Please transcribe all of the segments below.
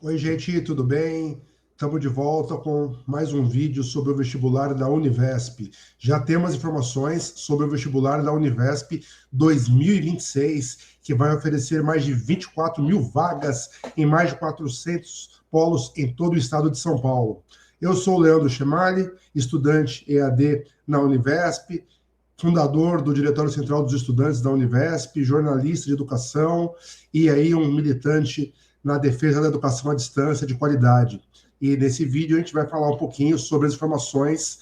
Oi, gente, tudo bem? Estamos de volta com mais um vídeo sobre o vestibular da Univesp. Já temos informações sobre o vestibular da Univesp 2026, que vai oferecer mais de 24 mil vagas em mais de 400 polos em todo o estado de São Paulo. Eu sou o Leandro Chemali, estudante EAD na Univesp, fundador do Diretório Central dos Estudantes da Univesp, jornalista de educação e aí um militante na defesa da educação à distância de qualidade. E nesse vídeo a gente vai falar um pouquinho sobre as informações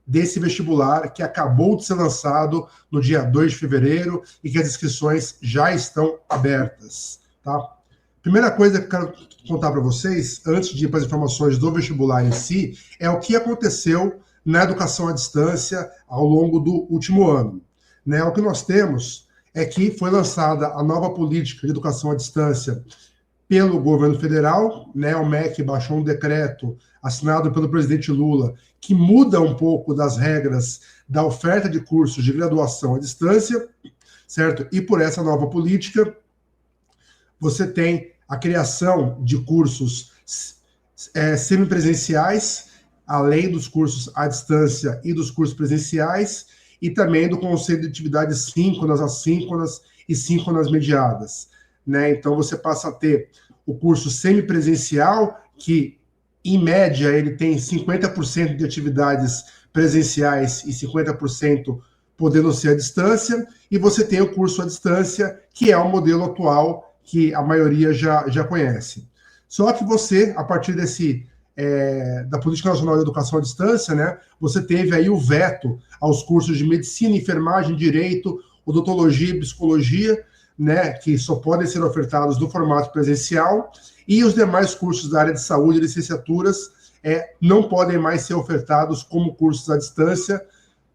desse vestibular que acabou de ser lançado no dia 2 de fevereiro e que as inscrições já estão abertas, tá? Primeira coisa que eu quero contar para vocês, antes de ir para as informações do vestibular em si, é o que aconteceu na educação à distância ao longo do último ano. Né? O que nós temos é que foi lançada a nova política de educação à distância pelo governo federal, né? O MEC baixou um decreto assinado pelo presidente Lula que muda um pouco das regras da oferta de cursos de graduação à distância, certo? E por essa nova política, você tem a criação de cursos semipresenciais, além dos cursos à distância e dos cursos presenciais, e também do conceito de atividades síncronas, assíncronas e síncronas mediadas. Né? Então, você passa a ter o curso semipresencial, que, em média, ele tem 50% de atividades presenciais e 50% podendo ser à distância, e você tem o curso à distância, que é o modelo atual que a maioria já conhece. Só que você, a partir da Política Nacional de Educação à Distância, né, você teve aí o veto aos cursos de medicina, enfermagem, direito, odontologia e psicologia, né, que só podem ser ofertados no formato presencial, e os demais cursos da área de saúde e licenciaturas não podem mais ser ofertados como cursos à distância,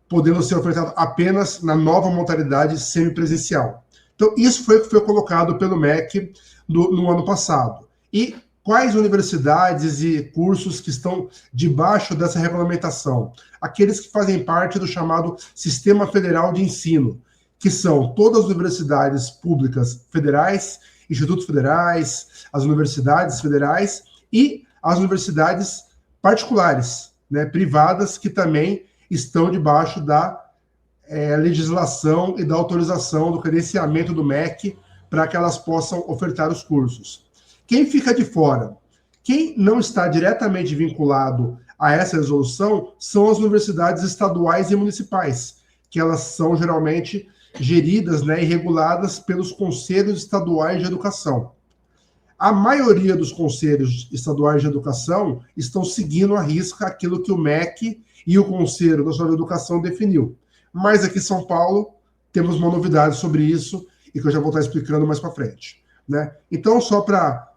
podendo ser ofertados apenas na nova modalidade semipresencial. Então, isso foi o que foi colocado pelo MEC no ano passado. E quais universidades e cursos que estão debaixo dessa regulamentação? Aqueles que fazem parte do chamado Sistema Federal de Ensino, que são todas as universidades públicas federais, institutos federais, as universidades federais e as universidades particulares, né, privadas, que também estão debaixo da legislação e da autorização do credenciamento do MEC para que elas possam ofertar os cursos. Quem fica de fora? Quem não está diretamente vinculado a essa resolução são as universidades estaduais e municipais, que elas são geralmente geridas, né, e reguladas pelos conselhos estaduais de educação. A maioria dos conselhos estaduais de educação estão seguindo à risca aquilo que o MEC e o Conselho Nacional de Educação definiu. Mas aqui em São Paulo temos uma novidade sobre isso e que eu já vou estar explicando mais para frente. Né? Então, só para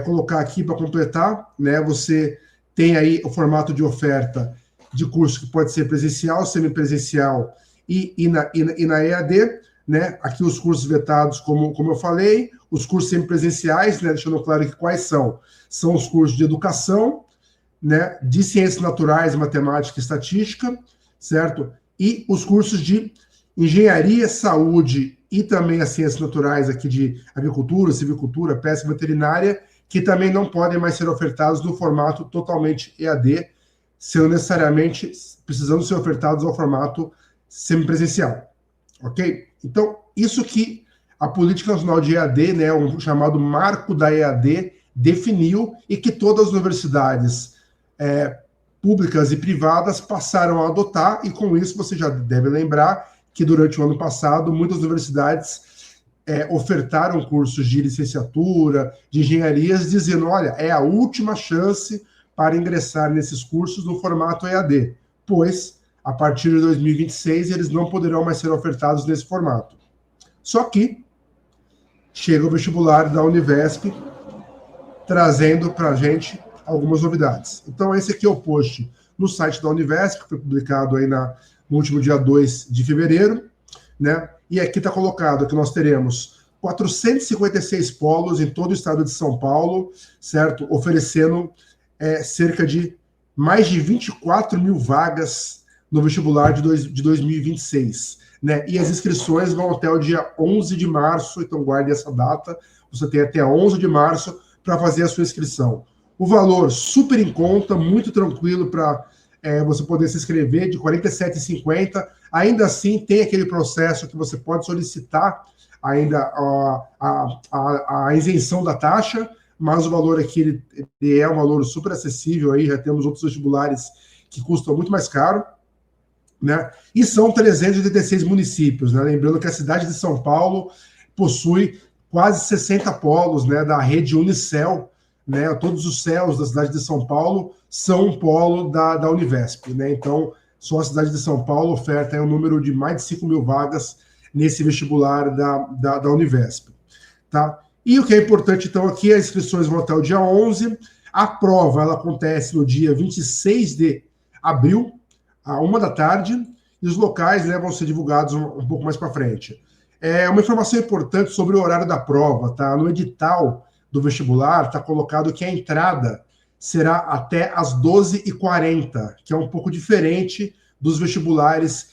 colocar aqui para completar, né, você tem aí o formato de oferta de curso que pode ser presencial, semipresencial e na EAD, né? Aqui os cursos vetados, como eu falei, os cursos semipresenciais, né? Deixando claro que quais são. São os cursos de educação, né? De ciências naturais, matemática e estatística, certo? E os cursos de engenharia, saúde e também as ciências naturais aqui de agricultura, silvicultura, pesca veterinária, que também não podem mais ser ofertados no formato totalmente EAD, sendo necessariamente precisando ser ofertados ao formato semipresencial, ok? Então, isso que a Política Nacional de EAD, né, o chamado Marco da EAD, definiu e que todas as universidades públicas e privadas passaram a adotar, e com isso você já deve lembrar que durante o ano passado muitas universidades ofertaram cursos de licenciatura, de engenharias, dizendo, olha, é a última chance para ingressar nesses cursos no formato EAD, pois a partir de 2026, eles não poderão mais ser ofertados nesse formato. Só que chega o vestibular da Univesp, trazendo para a gente algumas novidades. Então, esse aqui é o post no site da Univesp, que foi publicado aí no último dia 2 de fevereiro, né? E aqui está colocado que nós teremos 456 polos em todo o estado de São Paulo, certo? Oferecendo cerca de mais de 24 mil vagas no vestibular de 2026, né? E as inscrições vão até o dia 11 de março, então guarde essa data, você tem até 11 de março para fazer a sua inscrição. O valor super em conta, muito tranquilo para você poder se inscrever, de R$ 47,50. Ainda assim, tem aquele processo que você pode solicitar ainda a isenção da taxa, mas o valor aqui ele é um valor super acessível, aí já temos outros vestibulares que custam muito mais caro, né? E são 386 municípios, né? Lembrando que a cidade de São Paulo possui quase 60 polos, né, da rede Unicel, né? Todos os CELs da cidade de São Paulo são um polo da Univesp, né? Então, só a cidade de São Paulo oferta um número de mais de 5 mil vagas nesse vestibular da Univesp, tá? E o que é importante, então, aqui, as inscrições vão até o dia 11, a prova, ela acontece no dia 26 de abril, à 1 da tarde, e os locais, né, vão ser divulgados um pouco mais para frente. Uma informação importante sobre o horário da prova, tá? No edital do vestibular está colocado que a entrada será até às 12h40, que é um pouco diferente dos vestibulares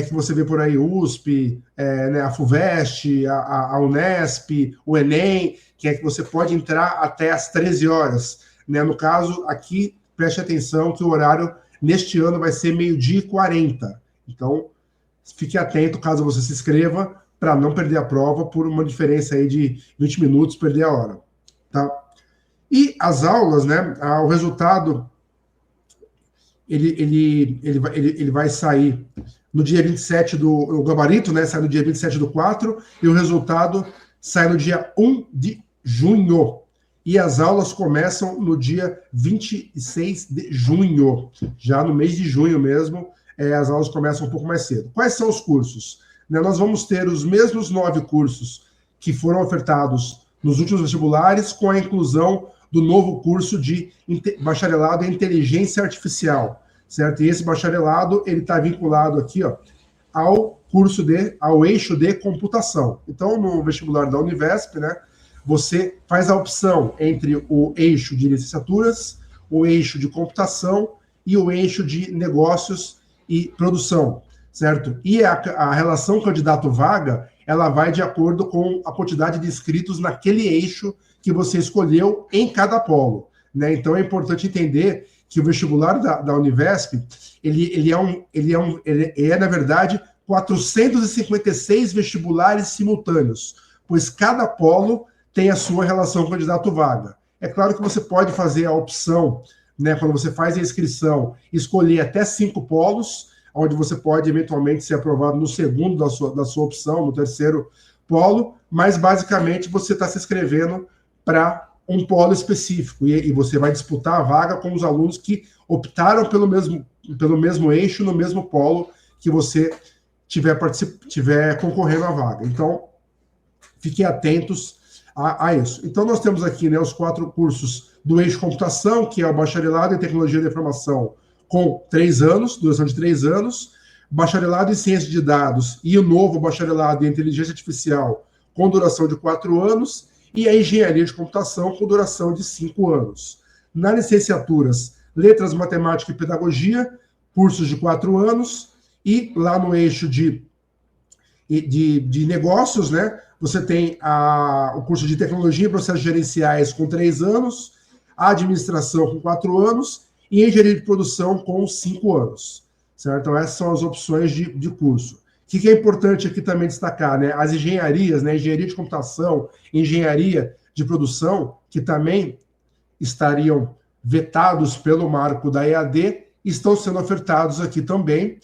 que você vê por aí, USP, né, a FUVEST, a Unesp, o Enem, que é que você pode entrar até às 13 horas. Né? No caso, aqui, preste atenção que o horário neste ano vai ser 12h40. Então, fique atento caso você se inscreva, para não perder a prova por uma diferença aí de 20 minutos, perder a hora. Tá? E as aulas, né, o resultado, ele vai sair no dia 27 o gabarito, né, sai no dia 27/4, e o resultado sai no dia 1 de junho. E as aulas começam no dia 26 de junho, já no mês de junho mesmo, as aulas começam um pouco mais cedo. Quais são os cursos? Nós vamos ter os mesmos 9 cursos que foram ofertados nos últimos vestibulares, com a inclusão do novo curso de bacharelado em inteligência artificial, certo? E esse bacharelado, ele está vinculado aqui, ó, ao eixo de computação. Então, no vestibular da Univesp, né, você faz a opção entre o eixo de licenciaturas, o eixo de computação e o eixo de negócios e produção, certo? E a relação candidato-vaga, ela vai de acordo com a quantidade de inscritos naquele eixo que você escolheu em cada polo, né? Então é importante entender que o vestibular da Univesp, ele é, na verdade, 456 vestibulares simultâneos, pois cada polo tem a sua relação candidato-vaga. É claro que você pode fazer a opção, né, quando você faz a inscrição, escolher até 5 polos, onde você pode eventualmente ser aprovado no segundo da sua opção, no terceiro polo, mas basicamente você está se inscrevendo para um polo específico, e você vai disputar a vaga com os alunos que optaram pelo mesmo eixo, no mesmo polo que você tiver concorrendo à vaga. Então, fiquem atentos a isso. Então, nós temos aqui, né, os 4 cursos do eixo computação, que é o bacharelado em tecnologia da informação, com 3 anos, duração de 3 anos, bacharelado em ciência de dados e o novo bacharelado em inteligência artificial, com duração de 4 anos, e a engenharia de computação, com duração de 5 anos. Na licenciaturas, letras, matemática e pedagogia, cursos de 4 anos, e lá no eixo de negócios, né, você tem o curso de tecnologia e processos gerenciais com 3 anos, a administração com 4 anos, e engenharia de produção com 5 anos. Certo? Então, essas são as opções de curso. O que é importante aqui também destacar, né? As engenharias, né? Engenharia de computação, engenharia de produção, que também estariam vetados pelo marco da EAD, estão sendo ofertados aqui também,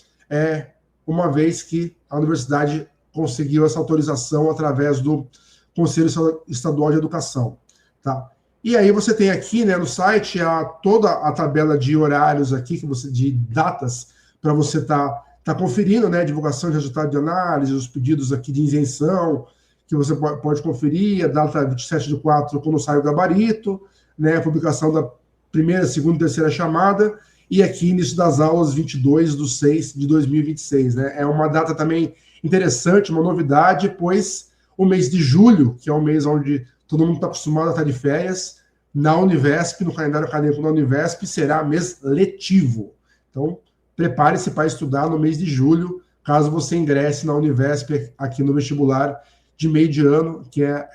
uma vez que a universidade conseguiu essa autorização através do Conselho Estadual de Educação. Tá? E aí você tem aqui, né, no site toda a tabela de horários aqui, de datas, para você tá conferindo, né, divulgação de resultado de análise, os pedidos aqui de isenção, que você pode conferir, a data 27/4, quando sai o gabarito, né, a publicação da primeira, segunda e terceira chamada, e aqui início das aulas 22/6/2026, né? É uma data também interessante, uma novidade, pois o mês de julho, que é o mês onde todo mundo está acostumado a estar de férias, na Univesp, no calendário acadêmico da Univesp, será mês letivo. Então, prepare-se para estudar no mês de julho, caso você ingresse na Univesp aqui no vestibular de meio de ano, que é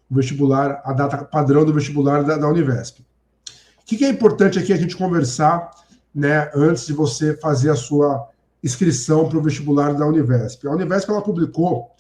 o vestibular, a data padrão do vestibular da Univesp. O que é importante aqui a gente conversar, né, antes de você fazer a sua inscrição para o vestibular da Univesp? A Univesp, ela publicou,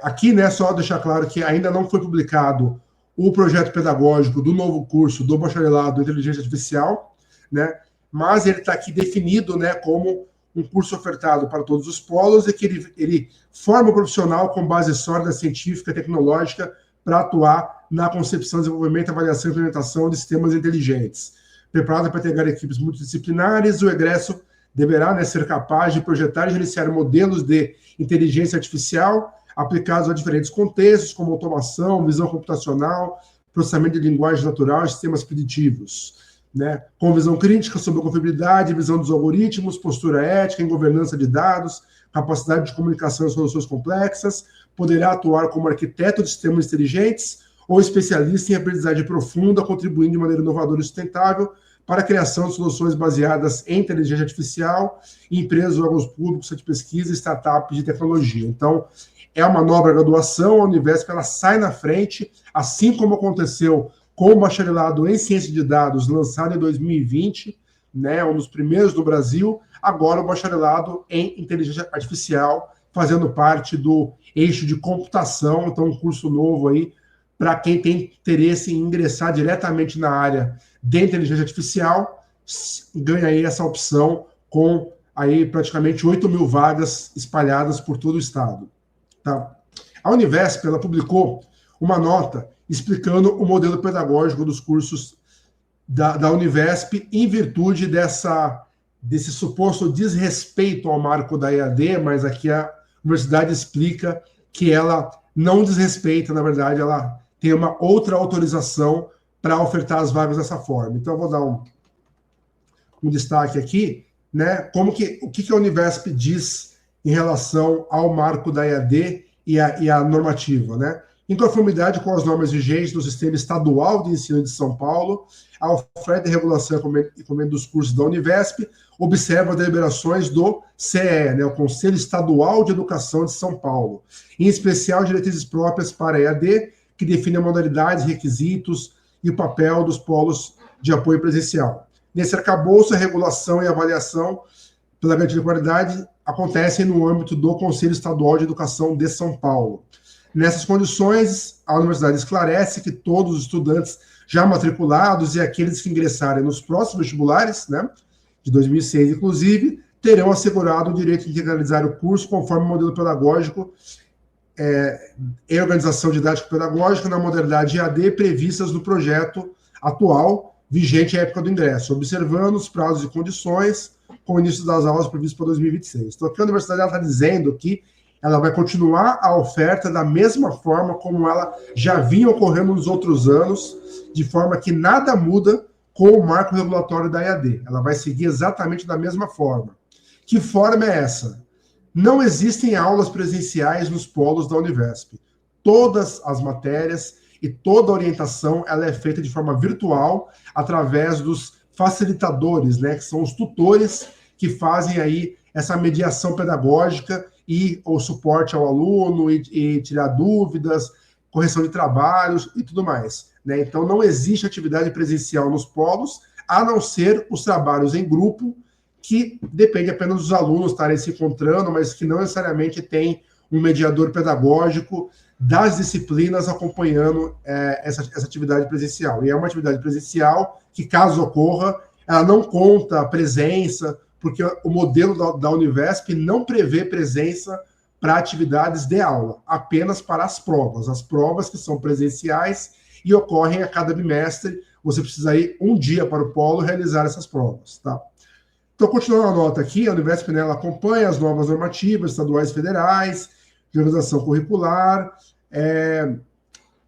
aqui, né, só deixar claro que ainda não foi publicado o projeto pedagógico do novo curso do bacharelado em Inteligência Artificial, né, mas ele está aqui definido, né, como um curso ofertado para todos os polos e que ele forma o profissional com base sólida científica e tecnológica para atuar na concepção, desenvolvimento, avaliação e implementação de sistemas inteligentes. Preparado para integrar equipes multidisciplinares, o egresso deverá, né, ser capaz de projetar e gerenciar modelos de inteligência artificial aplicados a diferentes contextos, como automação, visão computacional, processamento de linguagem natural e sistemas preditivos, né, com visão crítica sobre a confiabilidade, visão dos algoritmos, postura ética em governança de dados, capacidade de comunicação e soluções complexas, poderá atuar como arquiteto de sistemas inteligentes ou especialista em aprendizagem profunda, contribuindo de maneira inovadora e sustentável para a criação de soluções baseadas em inteligência artificial em empresas, órgãos públicos, centros de pesquisa e startups de tecnologia. Então, é uma nova graduação, a Univesp ela sai na frente, assim como aconteceu com o bacharelado em ciência de dados, lançado em 2020, né, um dos primeiros do Brasil, agora o bacharelado em inteligência artificial, fazendo parte do eixo de computação, então um curso novo aí, para quem tem interesse em ingressar diretamente na área de inteligência artificial, ganha aí essa opção com aí praticamente 8.000 vagas espalhadas por todo o estado. Tá? A Univesp, ela publicou uma nota explicando o modelo pedagógico dos cursos da Univesp em virtude desse suposto desrespeito ao marco da EAD, mas aqui a universidade explica que ela não desrespeita, na verdade, ela tem uma outra autorização para ofertar as vagas dessa forma. Então, eu vou dar um destaque aqui, né? O que a Univesp diz em relação ao marco da EAD e a normativa, né? Em conformidade com as normas vigentes do Sistema Estadual de Ensino de São Paulo, a oferta e regulação e encomenda dos cursos da Univesp observa as deliberações do CEE, né, o Conselho Estadual de Educação de São Paulo, em especial diretrizes próprias para a EAD, que definem modalidades, requisitos e o papel dos polos de apoio presencial. Nesse arcabouço, a regulação e avaliação pela garantia de qualidade acontecem no âmbito do Conselho Estadual de Educação de São Paulo. Nessas condições, a universidade esclarece que todos os estudantes já matriculados e aqueles que ingressarem nos próximos vestibulares, né, de 2006 inclusive, terão assegurado o direito de integralizar o curso conforme o modelo pedagógico e organização didático-pedagógica na modalidade EAD previstas no projeto atual, vigente à época do ingresso, observando os prazos e condições com o início das aulas previstas para 2026. Então, aqui a universidade está dizendo que ela vai continuar a oferta da mesma forma como ela já vinha ocorrendo nos outros anos, de forma que nada muda com o marco regulatório da EAD. Ela vai seguir exatamente da mesma forma. Que forma é essa? Não existem aulas presenciais nos polos da Univesp. Todas as matérias e toda a orientação ela é feita de forma virtual através dos facilitadores, né, que são os tutores que fazem aí essa mediação pedagógica e o suporte ao aluno e tirar dúvidas, correção de trabalhos e tudo mais, né? Então, não existe atividade presencial nos polos, a não ser os trabalhos em grupo, que depende apenas dos alunos estarem se encontrando, mas que não necessariamente tem um mediador pedagógico das disciplinas acompanhando essa atividade presencial. E é uma atividade presencial que, caso ocorra, ela não conta a presença, porque o modelo da Univesp não prevê presença para atividades de aula, apenas para as provas que são presenciais e ocorrem a cada bimestre. Você precisa ir um dia para o polo realizar essas provas, tá? Então, continuando a nota aqui, a Univesp, né, ela acompanha as novas normativas estaduais e federais de organização curricular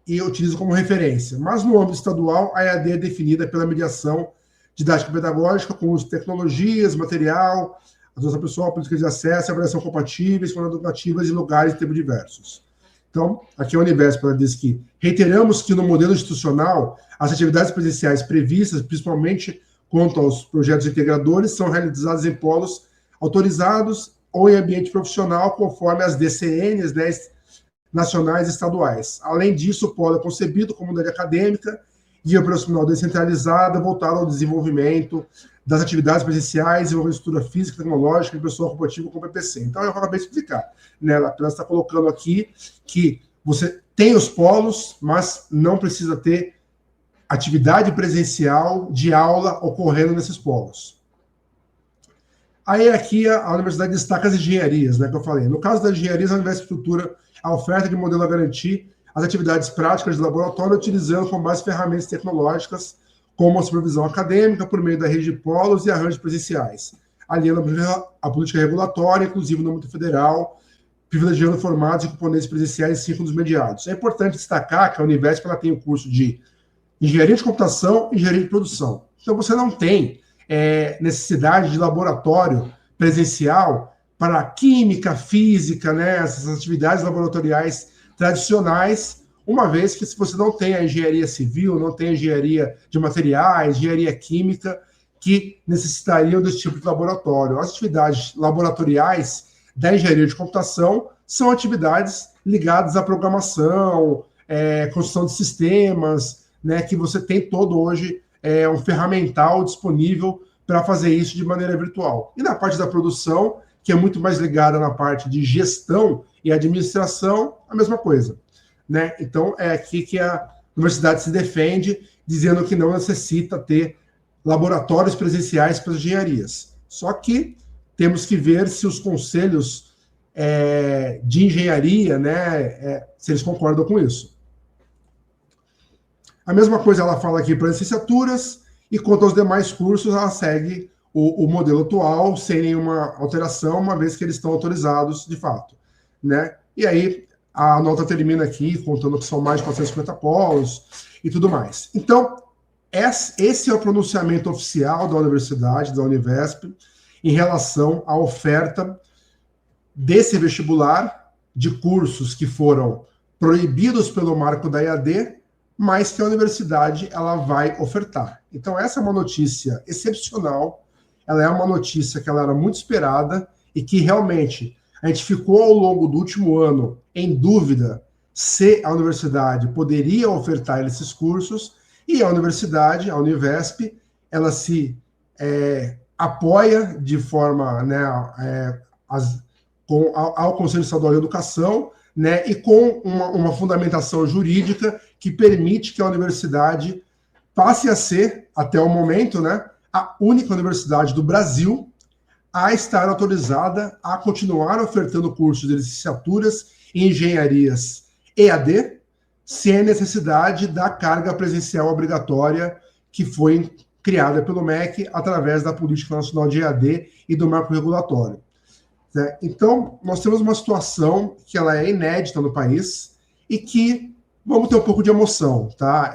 e utiliza como referência. Mas no âmbito estadual, a EAD é definida pela mediação didático-pedagógica com uso de tecnologias, material, adoção pessoal, políticas de acesso e avaliação compatíveis com educativas em lugares e tempos diversos. Então, aqui a Univesp ela diz que reiteramos que no modelo institucional, as atividades presenciais previstas, principalmente quanto aos projetos integradores, são realizadas em polos autorizados ou em ambiente profissional, conforme as DCNs, né, nacionais e estaduais. Além disso, o polo é concebido como unidade acadêmica e operacional descentralizada, voltada ao desenvolvimento das atividades presenciais, envolvendo estrutura física, tecnológica e pessoal corporativo com PPC. Então, eu acabei de explicar. Né? Ela está colocando aqui que você tem os polos, mas não precisa ter atividade presencial de aula ocorrendo nesses polos. Aí aqui a universidade destaca as engenharias, né, que eu falei. No caso das engenharias, a universidade estrutura a oferta de modelo a garantir as atividades práticas de laboratório, utilizando como base ferramentas tecnológicas, como a supervisão acadêmica, por meio da rede de polos e arranjos presenciais, alinhando a política regulatória, inclusive no âmbito federal, privilegiando formatos e componentes presenciais e ciclos mediados. É importante destacar que a Univesp ela tem o curso de engenharia de computação e engenharia de produção. Então, você não tem necessidade de laboratório presencial para química, física, né, essas atividades laboratoriais tradicionais, uma vez que se você não tem a engenharia civil, não tem a engenharia de materiais, engenharia química, que necessitariam desse tipo de laboratório. As atividades laboratoriais da engenharia de computação são atividades ligadas à programação, construção de sistemas, né, que você tem todo hoje um ferramental disponível para fazer isso de maneira virtual. E na parte da produção, que é muito mais ligada na parte de gestão e administração, a mesma coisa. Né? Então, é aqui que a universidade se defende, dizendo que não necessita ter laboratórios presenciais para as engenharias. Só que temos que ver se os conselhos de engenharia, né, se eles concordam com isso. A mesma coisa ela fala aqui para licenciaturas, e quanto aos demais cursos, ela segue o modelo atual, sem nenhuma alteração, uma vez que eles estão autorizados de fato. Né? E aí, a nota termina aqui, contando que são mais de 450 polos e tudo mais. Então, esse é o pronunciamento oficial da universidade, da Univesp, em relação à oferta desse vestibular de cursos que foram proibidos pelo marco da EAD, mas que a universidade ela vai ofertar. Então, essa é uma notícia excepcional, ela é uma notícia que ela era muito esperada e que realmente a gente ficou ao longo do último ano em dúvida se a universidade poderia ofertar esses cursos, e a universidade, a Univesp, ela se apoia de forma, né, ao Conselho Estadual de Educação, né, e com uma fundamentação jurídica que permite que a universidade passe a ser, até o momento, né, a única universidade do Brasil a estar autorizada a continuar ofertando cursos de licenciaturas em engenharias EAD, sem a necessidade da carga presencial obrigatória que foi criada pelo MEC através da Política Nacional de EAD e do marco regulatório. Então, nós temos uma situação que ela é inédita no país e que vamos ter um pouco de emoção, tá?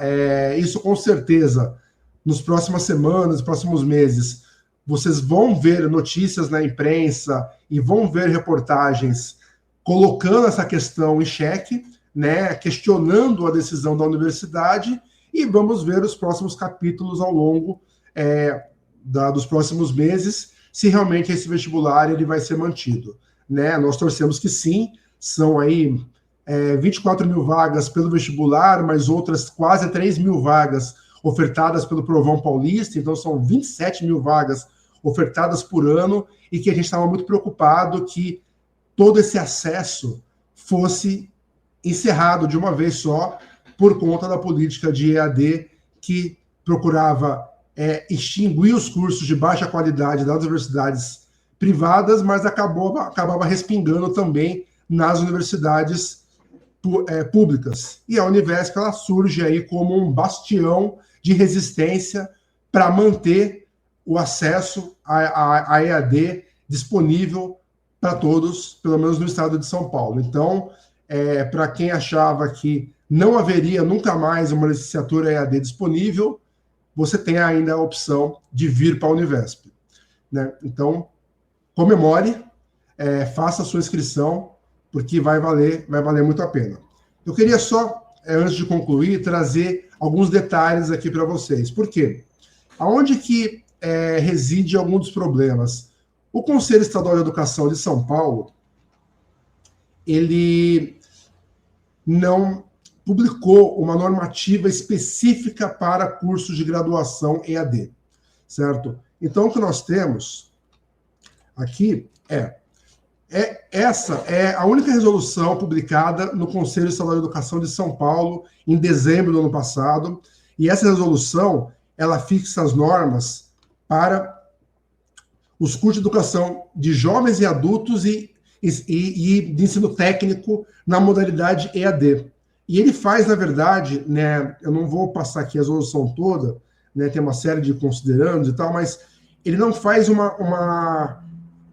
Isso, com certeza, nas próximas semanas, nos próximos meses, vocês vão ver notícias na imprensa e vão ver reportagens colocando essa questão em xeque, né, questionando a decisão da universidade, e vamos ver os próximos capítulos ao longo dos próximos meses, se realmente esse vestibular ele vai ser mantido. Né? Nós torcemos que sim, são aí 24 mil vagas pelo vestibular, mas outras quase 3 mil vagas ofertadas pelo Provão Paulista, então são 27 mil vagas ofertadas por ano, e que a gente estava muito preocupado que todo esse acesso fosse encerrado de uma vez só, por conta da política de EAD, que procurava extinguir os cursos de baixa qualidade das universidades privadas, mas acabava respingando também nas universidades públicas. E a Univesp ela surge aí como um bastião de resistência para manter o acesso à EAD disponível para todos, pelo menos no estado de São Paulo. Então, para quem achava que não haveria nunca mais uma licenciatura EAD disponível, você tem ainda a opção de vir para a Univesp. Né? Então, comemore, faça a sua inscrição, porque vai valer muito a pena. Eu queria só, antes de concluir, trazer alguns detalhes aqui para vocês. Por quê? Aonde que reside algum dos problemas? O Conselho Estadual de Educação de São Paulo, ele não publicou uma normativa específica para cursos de graduação EAD, certo? Então, o que nós temos aqui essa é a única resolução publicada no Conselho Estadual de Educação de São Paulo em dezembro do ano passado, e essa resolução, ela fixa as normas para os cursos de educação de jovens e adultos e de ensino técnico na modalidade EAD. E ele faz, na verdade, né, eu não vou passar aqui a resolução toda, né, tem uma série de considerandos e tal, mas ele não faz uma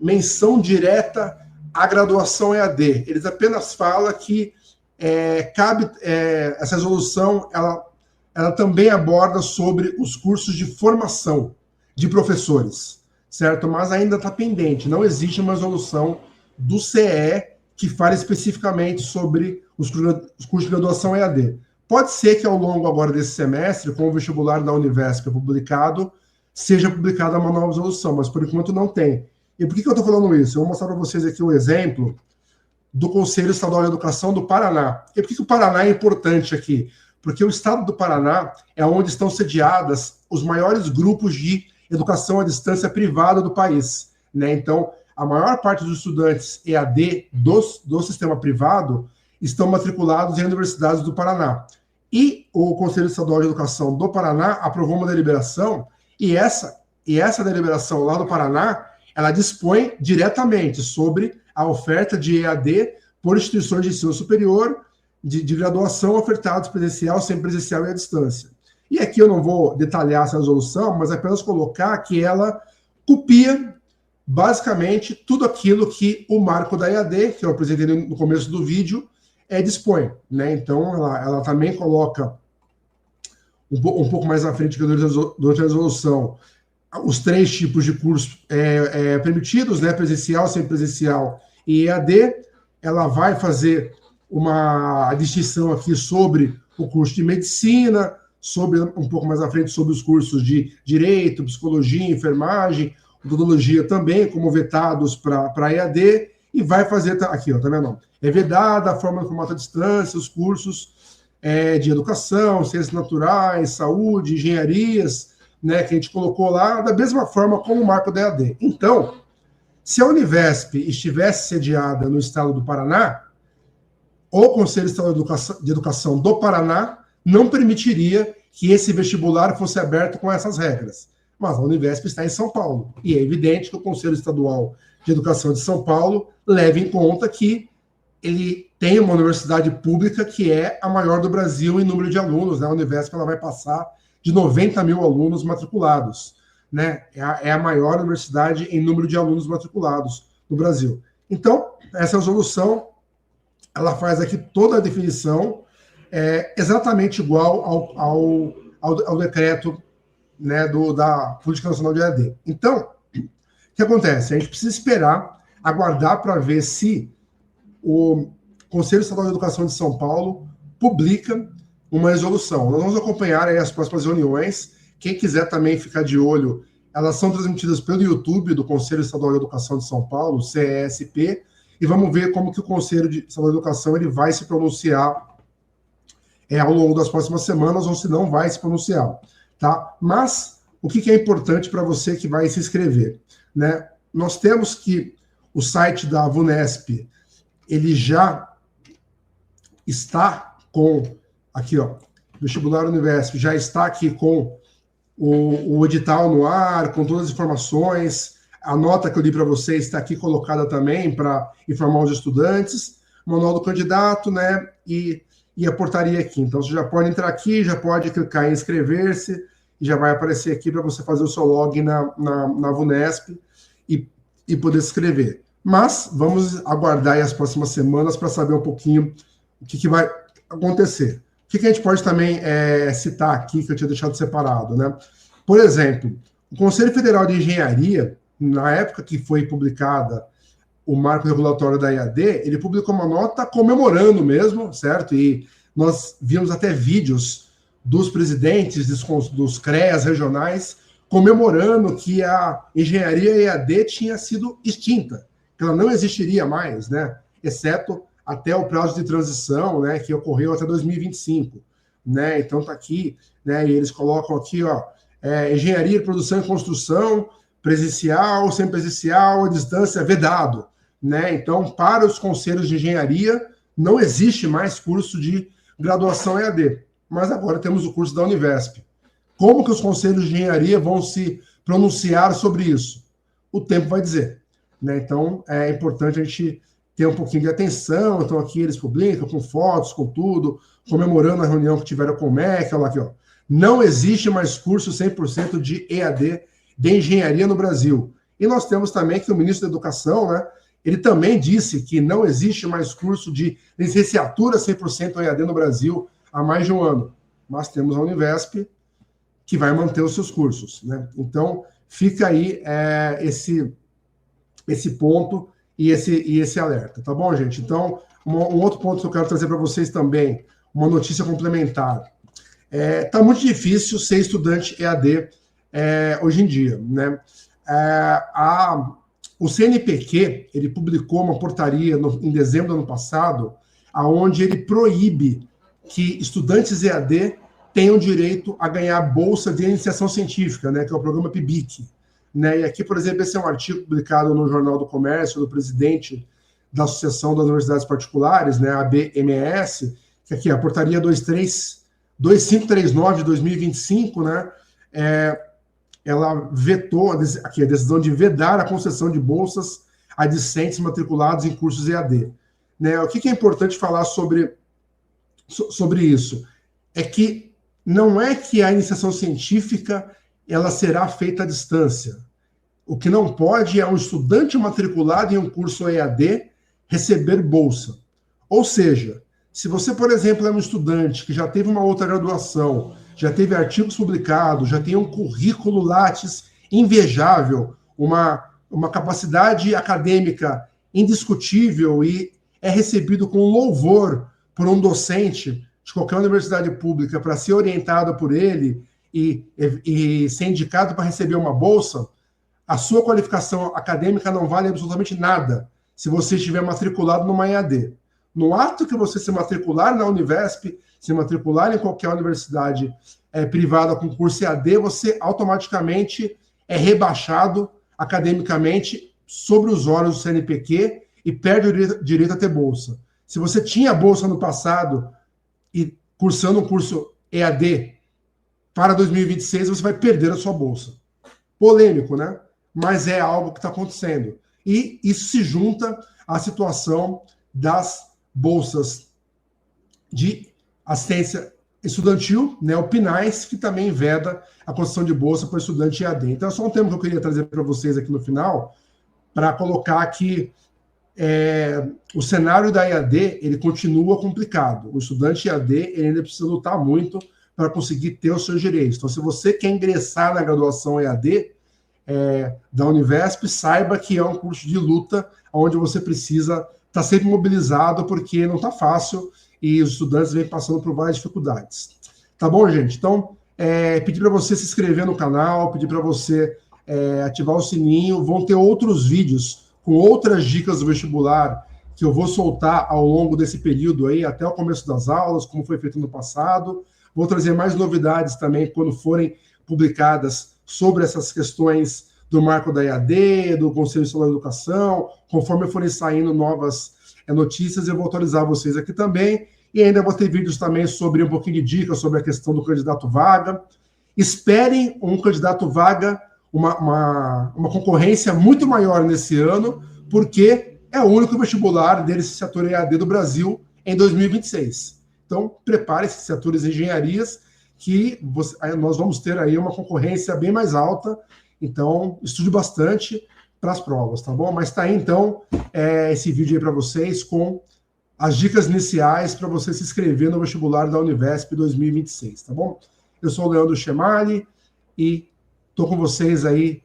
menção direta à graduação EAD. Eles apenas falam que essa resolução, ela também aborda sobre os cursos de formação de professores, certo? Mas ainda está pendente, não existe uma resolução do CE que fale especificamente sobre os cursos de graduação EAD. Pode ser que ao longo agora desse semestre, com o vestibular da Univesp publicado, seja publicada uma nova resolução, mas por enquanto não tem. E por que eu estou falando isso? Eu vou mostrar para vocês aqui um exemplo do Conselho Estadual de Educação do Paraná. E por que o Paraná é importante aqui? Porque o estado do Paraná é onde estão sediadas os maiores grupos de educação à distância privada do país, né? Então, a maior parte dos estudantes EAD do sistema privado estão matriculados em universidades do Paraná. E o Conselho Estadual de Educação do Paraná aprovou uma deliberação, e essa deliberação lá do Paraná, ela dispõe diretamente sobre a oferta de EAD por instituições de ensino superior, de graduação ofertados presencial, semipresencial e à distância. E aqui eu não vou detalhar essa resolução, mas apenas colocar que ela copia basicamente tudo aquilo que o marco da EAD, que eu apresentei no começo do vídeo, dispõe, né? Então, ela também coloca um pouco mais à frente durante a resolução os 3 tipos de cursos permitidos, né? Presencial, semipresencial e EAD. Ela vai fazer uma distinção aqui sobre o curso de medicina, sobre um pouco mais à frente sobre os cursos de direito, psicologia, enfermagem, odontologia também, como vetados para EAD, e vai fazer, aqui, ó, tá vendo? É vedada a forma de formato à distância, os cursos de educação, ciências naturais, saúde, engenharias, né, que a gente colocou lá, da mesma forma como o marco da EAD. Então, se a Univesp estivesse sediada no estado do Paraná, o Conselho Estadual de Educação do Paraná não permitiria que esse vestibular fosse aberto com essas regras. Mas a Univesp está em São Paulo. E é evidente que o Conselho Estadual de Educação de São Paulo leva em conta que ele tem uma universidade pública que é a maior do Brasil em número de alunos, né? A Univesp ela vai passar de 90 mil alunos matriculados, né? É a maior universidade em número de alunos matriculados no Brasil. Então, essa resolução, ela faz aqui toda a definição exatamente igual ao decreto, né, da Política Nacional de EAD. Então, o que acontece? A gente precisa esperar, aguardar para ver se o Conselho Estadual de Educação de São Paulo publica uma resolução. Nós vamos acompanhar aí as próximas reuniões. Quem quiser também ficar de olho, elas são transmitidas pelo YouTube do Conselho Estadual de Educação de São Paulo, CESP, e vamos ver como que o Conselho Estadual de Educação ele vai se pronunciar ao longo das próximas semanas, ou se não vai se pronunciar. Tá? Mas o que é importante para você que vai se inscrever? Né? Nós temos que o site da VUNESP, ele já está com, aqui ó, Vestibular Univesp, já está aqui com o edital no ar, com todas as informações, a nota que eu li para vocês está aqui colocada também para informar os estudantes, o manual do candidato, né, e a portaria aqui. Então, você já pode entrar aqui, já pode clicar em inscrever-se, e já vai aparecer aqui para você fazer o seu login na VUNESP e poder se inscrever. Mas vamos aguardar aí as próximas semanas para saber um pouquinho o que vai acontecer. O que a gente pode também citar aqui, que eu tinha deixado separado, né? Por exemplo, o Conselho Federal de Engenharia, na época que foi publicada o marco regulatório da EAD, ele publicou uma nota comemorando mesmo, certo? E nós vimos até vídeos dos presidentes dos CREAs regionais comemorando que a engenharia EAD tinha sido extinta, que ela não existiria mais, né? Exceto até o prazo de transição, né, que ocorreu até 2025, né? Então está aqui, né, e eles colocam aqui, ó, engenharia, produção e construção, presencial, semipresencial, à distância, vedado, né? Então, para os conselhos de engenharia, não existe mais curso de graduação EAD, mas agora temos o curso da Univesp. Como que os conselhos de engenharia vão se pronunciar sobre isso? O tempo vai dizer, né? Então, é importante a gente ter um pouquinho de atenção. Então, aqui eles publicam com fotos, com tudo, comemorando a reunião que tiveram com o MEC, olha lá aqui, ó. Não existe mais curso 100% de EAD de engenharia no Brasil. E nós temos também que o ministro da Educação, né, ele também disse que não existe mais curso de licenciatura 100% EAD no Brasil há mais de um ano. Mas temos a Univesp, que vai manter os seus cursos, né? Então, fica aí esse ponto e esse alerta, tá bom, gente? Então, um outro ponto que eu quero trazer para vocês também, uma notícia complementar. Tá muito difícil ser estudante EAD hoje em dia, né? O CNPq, ele publicou uma portaria em dezembro do ano passado, onde ele proíbe que estudantes EAD tenham direito a ganhar bolsa de iniciação científica, né, que é o programa PIBIC. Né? E aqui, por exemplo, esse é um artigo publicado no Jornal do Comércio, do presidente da Associação das Universidades Particulares, né, a ABMS, que aqui é a portaria 2539 de 2025, né, ela vetou, aqui, a decisão de vedar a concessão de bolsas a discentes matriculados em cursos EAD. Né? O que é importante falar sobre isso? É que não é que a iniciação científica ela será feita à distância. O que não pode é um estudante matriculado em um curso EAD receber bolsa. Ou seja, se você, por exemplo, é um estudante que já teve uma outra graduação, já teve artigos publicados, já tem um currículo Lattes invejável, uma capacidade acadêmica indiscutível e é recebido com louvor por um docente de qualquer universidade pública para ser orientado por ele e ser indicado para receber uma bolsa, a sua qualificação acadêmica não vale absolutamente nada se você estiver matriculado numa EAD. No ato que você se matricular na Univesp, se matricular em qualquer universidade privada com curso EAD, você automaticamente é rebaixado academicamente sobre os olhos do CNPq e perde o direito a ter bolsa. Se você tinha bolsa no passado e cursando um curso EAD para 2026, você vai perder a sua bolsa. Polêmico, né? Mas é algo que está acontecendo. E isso se junta à situação das bolsas de assistência estudantil, né, o PNAES, que também veda a concessão de bolsa para estudante EAD. Então, é só um tema que eu queria trazer para vocês aqui no final, para colocar que o cenário da EAD, ele continua complicado. O estudante EAD, ele ainda precisa lutar muito para conseguir ter os seus direitos. Então, se você quer ingressar na graduação EAD da Univesp, saiba que é um curso de luta, onde você precisa estar sempre mobilizado, porque não está fácil e os estudantes vêm passando por várias dificuldades. Tá bom, gente? Então, pedir para você se inscrever no canal, pedir para você ativar o sininho. Vão ter outros vídeos com outras dicas do vestibular que eu vou soltar ao longo desse período aí, até o começo das aulas, como foi feito no passado. Vou trazer mais novidades também quando forem publicadas sobre essas questões do marco da EAD, do Conselho Estadual de Educação. Conforme forem saindo novas notícias, eu vou atualizar vocês aqui também. E ainda vou ter vídeos também sobre um pouquinho de dicas sobre a questão do candidato vaga. Esperem um candidato vaga, uma concorrência muito maior nesse ano, porque é o único vestibular de licenciatura EAD do Brasil em 2026. Então, prepare-se, licenciaturas e engenharias, que nós vamos ter aí uma concorrência bem mais alta. Então, estude bastante para as provas, tá bom? Mas tá aí, então, esse vídeo aí para vocês com as dicas iniciais para você se inscrever no vestibular da Univesp 2026, tá bom? Eu sou o Leandro Chemali e estou com vocês aí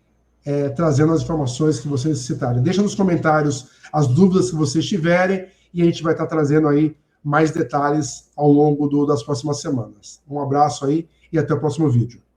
trazendo as informações que vocês necessitarem. Deixa nos comentários as dúvidas que vocês tiverem e a gente vai estar trazendo aí mais detalhes ao longo das próximas semanas. Um abraço aí e até o próximo vídeo.